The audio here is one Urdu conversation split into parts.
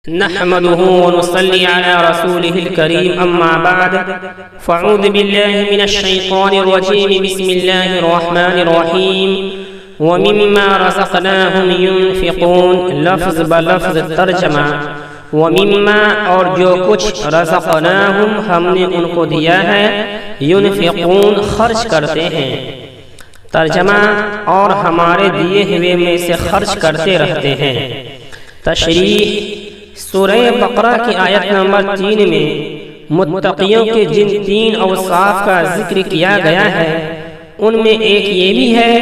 نحمده ونصلي على رسوله الكريم أما بعد فأعوذ بالله من الشيطان الرجيم بسم الله الرحمن الرحيم ومما رزقناهم ينفقون لفظ بلفظ ترجمہ ومما اور جو کچھ رزقناهم ہم نے ان کو دیا ہے ينفقون خرچ کرتے ہیں ترجمہ اور ہمارے دیے ہوئے میں سے خرچ کرتے رہتے ہیں تشریح سورہ بقرہ کی آیت نمبر 3 میں متقیوں کے جن 3 اوصاف کا ذکر کیا گیا ہے ان میں ایک یہ بھی ہے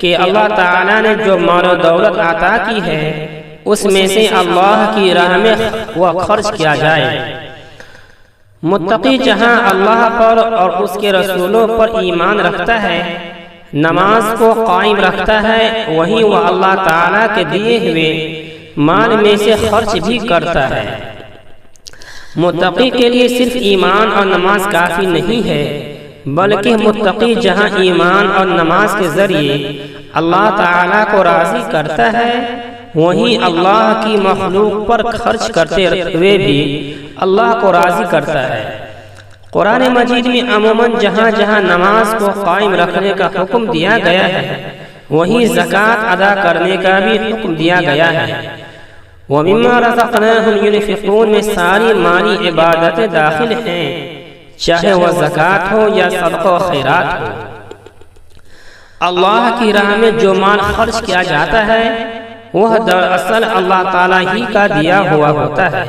کہ اللہ تعالیٰ نے جو مال و دولت عطا کی ہے اس میں سے اللہ کی راہ میں وہ خرچ کیا جائے۔ متقی جہاں اللہ پر اور اس کے رسولوں پر ایمان رکھتا ہے، نماز کو قائم رکھتا ہے، وہیں وہ اللہ تعالیٰ کے دیے ہوئے مال میں سے خرچ بھی کرتا ہے۔ متقی کے لیے صرف ایمان اور نماز کافی نہیں ہے، بلکہ متقی جہاں ایمان اور نماز کے ذریعے اللہ تعالیٰ کو راضی کرتا ہے، وہیں اللہ کی مخلوق پر خرچ کرتے ہوئے بھی اللہ کو راضی کرتا ہے۔ قرآن مجید میں عموماً جہاں جہاں نماز کو قائم رکھنے کا حکم دیا گیا ہے، وہیں زکوٰۃ ادا کرنے کا بھی حکم دیا گیا ہے۔ وَمِمَّا رَزَقْنَاهُمْ يُنْفِقُونَ میں ساری مالی عبادتیں داخل ہیں، چاہے وہ زکوٰۃ ہو یا صدقہ و خیرات ہو۔ اللہ کی راہ میں جو مال خرچ کیا جاتا ہے وہ دراصل اللہ تعالیٰ ہی کا دیا ہوا ہوتا ہے،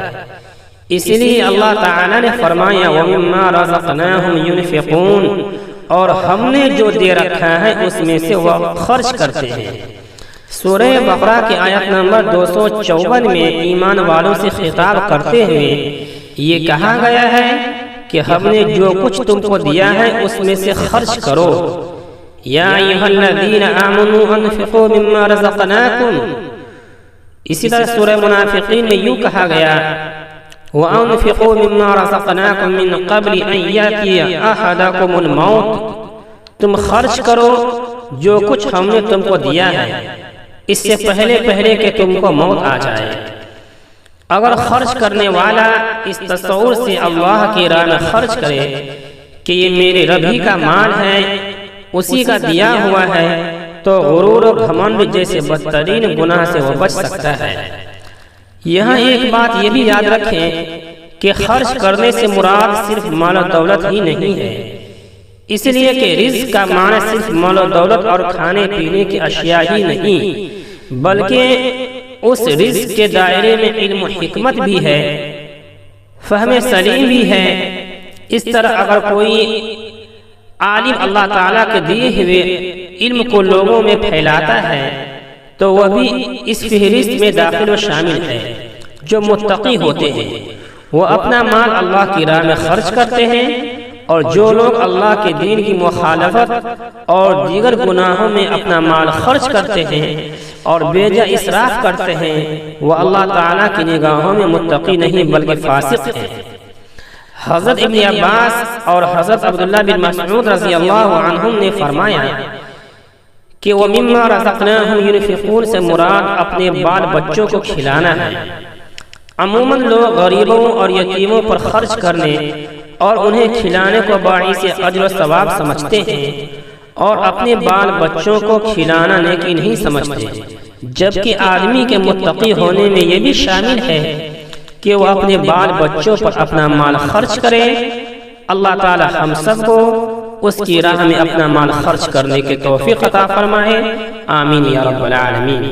اس لیے اللہ تعالیٰ نے فرمایا وَمِمَّا رَزَقْنَاهُمْ يُنْفِقُونَ اور ہم نے جو دے رکھا ہے اس میں سے وہ خرچ کرتے ہیں۔ سورہ بقرہ کی آیت نمبر 254 میں ایمان والوں سے خطاب کرتے ہوئے یہ کہا گیا ہے کہ ہم نے جو کچھ تم کو دیا ہے اس میں سے خرچ کرو۔ یا ایھا الذین آمنوا انفقوا مما رزقناکم، اسی طرح سورہ منافقین میں یوں کہا گیا وَأَنفِقُوا مِمَّا رَزَقْنَاكُم مِّن قَبْلِ أَن يَأْتِيَ أَحَدَكُمُ الْمَوْتُ، تم خرچ کرو جو کچھ ہم نے تم کو دیا ہے اس سے پہلے کہ تم کو موت آ جائے۔ اگر خرچ کرنے والا اس تصور سے اللہ کی راہ میں خرچ کرے کہ یہ میرے رب ہی کا مال ہے، اسی کا دیا ہوا ہے، تو غرور و گھمنڈ جیسے بدترین گناہ سے وہ بچ سکتا ہے۔ یہاں ایک بات یہ بھی یاد رکھیں کہ خرچ کرنے سے مراد صرف مال و دولت ہی نہیں ہے، اس لیے کہ رزق کا معنی صرف مال و دولت اور کھانے پینے کی اشیاء ہی نہیں، بلکہ اس رزق کے دائرے میں علم و حکمت بھی ہے، فہم سلیم بھی ہے۔ اس طرح اگر کوئی عالم اللہ تعالیٰ کے دیے ہوئے علم کو لوگوں میں پھیلاتا ہے تو وہ بھی اس فہرست میں داخل و شامل ہے۔ جو متقی ہوتے ہیں وہ اپنا مال اللہ کی راہ میں خرچ کرتے ہیں، اور جو لوگ اللہ کے دین کی مخالفت اور دیگر گناہوں میں اپنا مال خرچ کرتے ہیں اور بے جا اسراف کرتے ہیں، وہ اللہ تعالیٰ کی نگاہوں میں متقی نہیں بلکہ فاسق ہیں۔ حضرت ابن عباس اور حضرت عبداللہ بن مسعود رضی اللہ عنہم نے فرمایا کہ وَمِمَّا رَزَقْنَاهُمْ يُنْفِقُونَ سے مراد اپنے بال بچوں کو کھلانا ہے۔ عموماً لوگ غریبوں اور یتیموں پر خرچ کرنے اور انہیں کھلانے کو باعث اجر و ثواب سمجھتے ہیں، اور اپنے بال بچوں کو کھلانا نیکی نہیں سمجھتے، جبکہ آدمی کے متقی ہونے میں یہ بھی شامل ہے کہ وہ اپنے بال بچوں پر اپنا مال خرچ کرے۔ اللہ تعالی ہم سب کو اس کی راہ میں اپنا مال خرچ کرنے کی توفیق عطا فرمائے، آمین یا رب العالمین۔